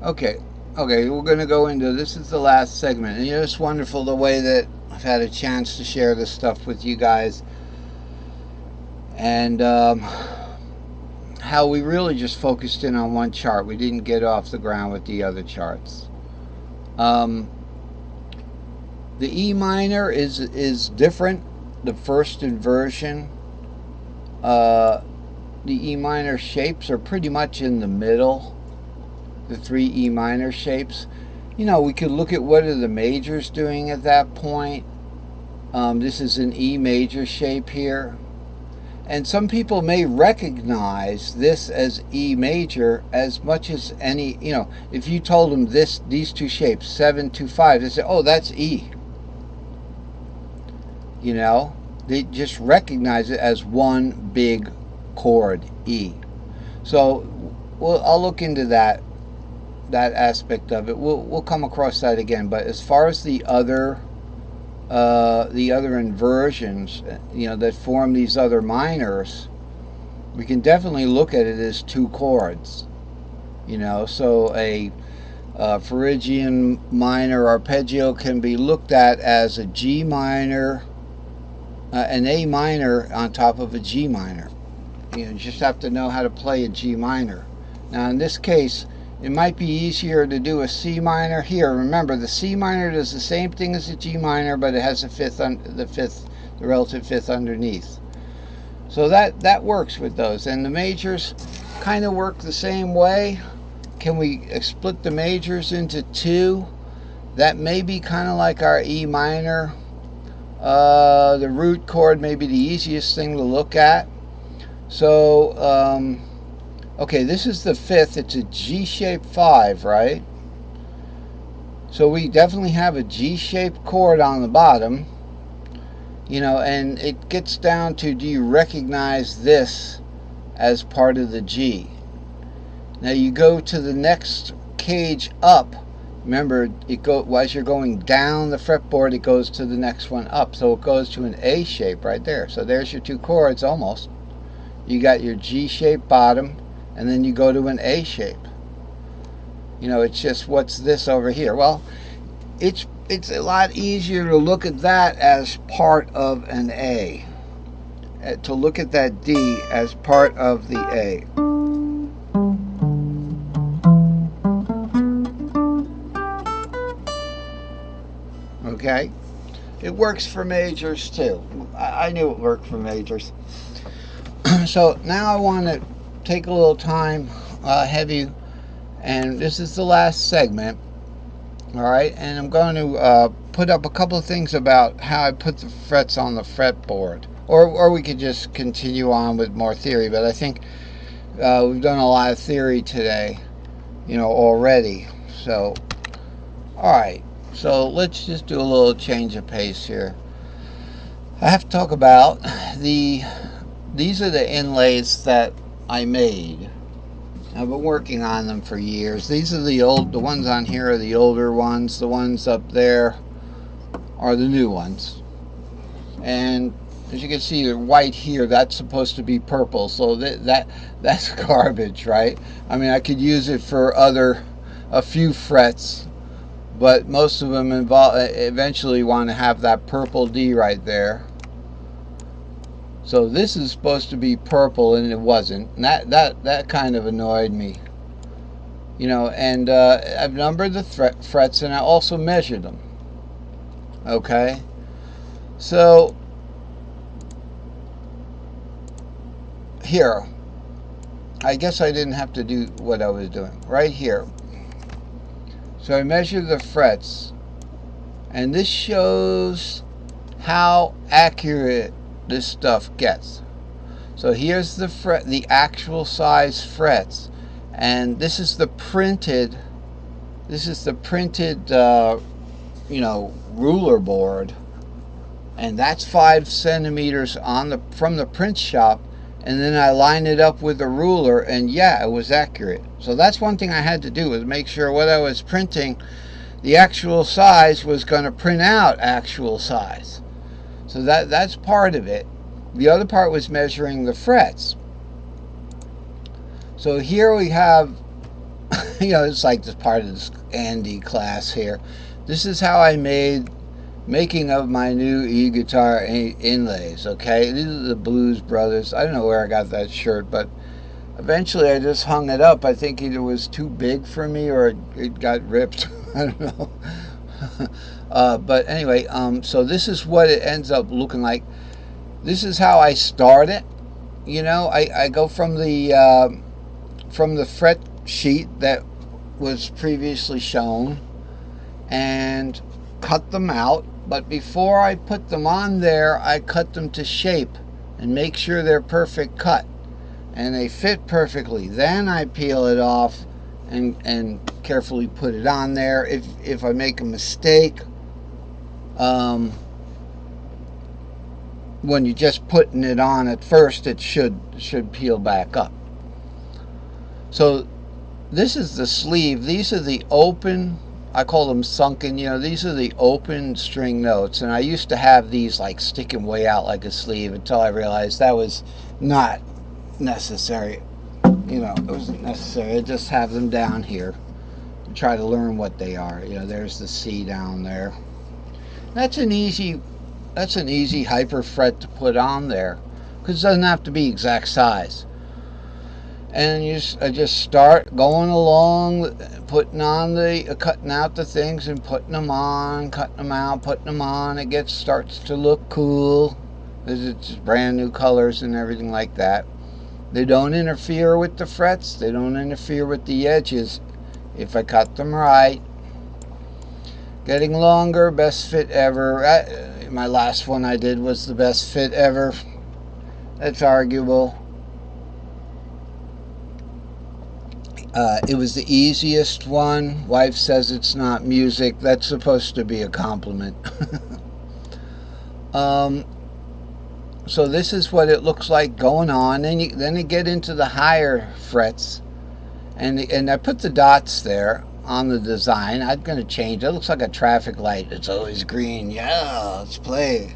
Okay, okay, we're going to go into this is the last segment, and you know it's wonderful the way that I've had a chance to share this stuff with you guys, and how we really just focused in on one chart. We didn't get off the ground with the other charts. Um, the E minor is different. The first inversion, uh, the E minor shapes are pretty much in the middle. The three E minor shapes. You know, we could look at what are the majors doing at that point. This is an E major shape here. And some people may recognize this as E major as much as any, you know, if you told them these two shapes, 7 to 5, they say, oh, that's E. You know, they just recognize it as one big chord, E. So I'll look into that aspect of it. We'll come across that again. But as far as the other inversions, you know, that form these other minors, we can definitely look at it as two chords. You know, so a Phrygian minor arpeggio can be looked at as a G minor, an A minor on top of a G minor. You just have to know how to play a G minor. Now, in this case, it might be easier to do a C minor here. Remember, the C minor does the same thing as the G minor, but it has the relative fifth underneath. So that works with those. And the majors kind of work the same way. Can we split the majors into two? That may be kind of like our E minor. The root chord may be the easiest thing to look at. So, okay, this is the fifth. It's a G-shaped 5, right? So we definitely have a G-shaped chord on the bottom. You know, and it gets down to, do you recognize this as part of the G? Now you go to the next cage up. Remember, as you're going down the fretboard, it goes to the next one up. So it goes to an A shape right there. So there's your two chords almost. You got your G-shaped bottom, and then you go to an A shape. You know, it's just, what's this over here? Well, it's a lot easier to look at that as part of an A, to look at that D as part of the A. Okay? It works for majors too. I knew it worked for majors. So now I want to take a little time, have you, and this is the last segment, all right, and I'm going to put up a couple of things about how I put the frets on the fretboard, or we could just continue on with more theory, but I think we've done a lot of theory today, you know, already. So, all right, so let's just do a little change of pace here. I have to talk about these are the inlays that I made. I've been working on them for years. These are the ones on here are the older ones. The ones up there are the new ones. And as you can see, the white here, that's supposed to be purple. So that's garbage, right? I mean, I could use it for a few frets, but most of them eventually want to have that purple D right there. So this is supposed to be purple, and it wasn't. And that kind of annoyed me. You know, and I've numbered the frets, and I also measured them. Okay? So, here. I guess I didn't have to do what I was doing. Right here. So I measured the frets. And this shows how accurate this stuff gets. So here's the actual size frets, and this is the printed you know, ruler board, and that's 5 centimeters from the print shop, and then I line it up with the ruler, and yeah, it was accurate. So that's one thing I had to do, was make sure what I was printing, the actual size was going to print out actual size. So that's part of it. The other part was measuring the frets. So here we have it's like this part of this Andy class here. This is how I made making of my new e-guitar inlays. Okay, these are the Blues Brothers. I don't know where I got that shirt, but eventually I just hung it up. I think either it was too big for me or it got ripped. I don't know. But anyway, so this is what it ends up looking like. This is how I start it. I go from the fret sheet that was previously shown and cut them out. But before I put them on there, I cut them to shape and make sure they're perfect cut and they fit perfectly. Then I peel it off and carefully put it on there. If I make a mistake, when you're just putting it on at first, it should peel back up. So this is the sleeve. These are the open, I call them sunken, these are the open string notes. And I used to have these like sticking way out like a sleeve until I realized that was not necessary. It wasn't necessary. I just have them down here and try to learn what they are. There's the C down there. That's an easy hyper fret to put on there because it doesn't have to be exact size. And I just start going along, putting on cutting out the things and putting them on, cutting them out, putting them on. It starts to look cool because it's brand new colors and everything like that. They don't interfere with the frets. They don't interfere with the edges if I cut them right. Getting longer, best fit ever. My last one I did was the best fit ever. That's arguable. It was the easiest one. Wife says it's not music. That's supposed to be a compliment. So this is what it looks like going on. Then you get into the higher frets, and I put the dots there on the design. I'm going to change. It looks like a traffic light. It's always green. Yeah, let's play.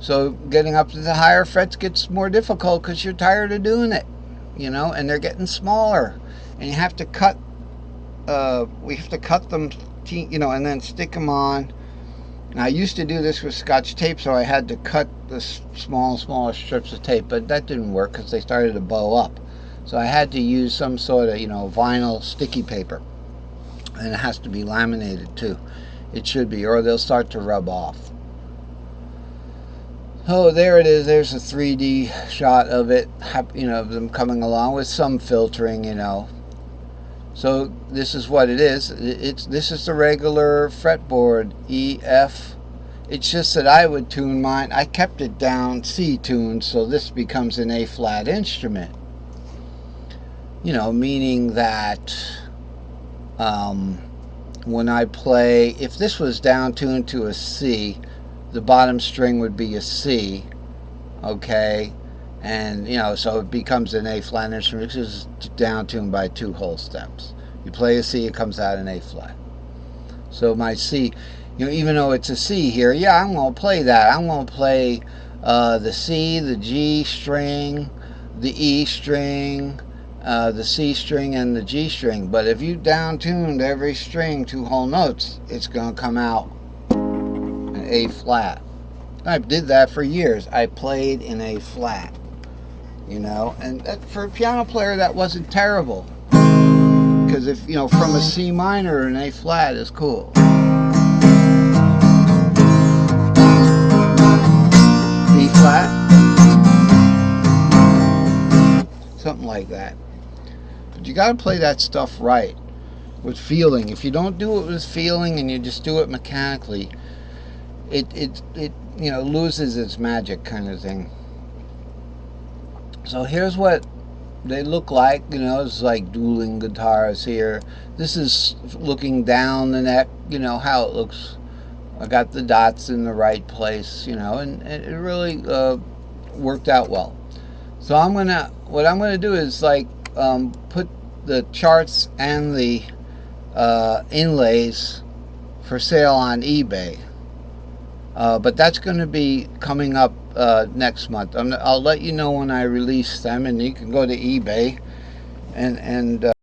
So getting up to the higher frets gets more difficult because you're tired of doing it. And they're getting smaller, and you have to cut. We have to cut them, and then stick them on. Now, I used to do this with Scotch tape, so I had to cut the smaller strips of tape, but that didn't work because they started to bow up. So I had to use some sort of, vinyl sticky paper, and it has to be laminated too. It should be, or they'll start to rub off. Oh, there it is. There's a 3D shot of it, of them coming along with some filtering, So this is what it is. This is the regular fretboard, E, F. It's just that I would tune mine. I kept it down C tuned, so this becomes an A flat instrument. Meaning that when I play, if this was down tuned to a C, the bottom string would be a C, okay? And, so it becomes an A flat instrument because it's down tuned by 2 whole steps. You play a C, it comes out an A flat. So my C, even though it's a C here, yeah, I'm going to play that. I'm going to play the C, the G string, the E string, the C string, and the G string. But if you down tuned every string 2 whole notes, it's going to come out an A flat. I did that for years. I played in A flat, and for a piano player that wasn't terrible, because if from a C minor an A flat is cool. B flat, something like that. But you got to play that stuff right with feeling. If you don't do it with feeling and you just do it mechanically, it loses its magic, kind of thing. So here's what they look like. It's like dueling guitars here. This is looking down the neck, how it looks. I got the dots in the right place, and it really worked out well. So what I'm gonna do is put the charts and the inlays for sale on eBay. But that's going to be coming up next month. I'll let you know when I release them, and you can go to eBay and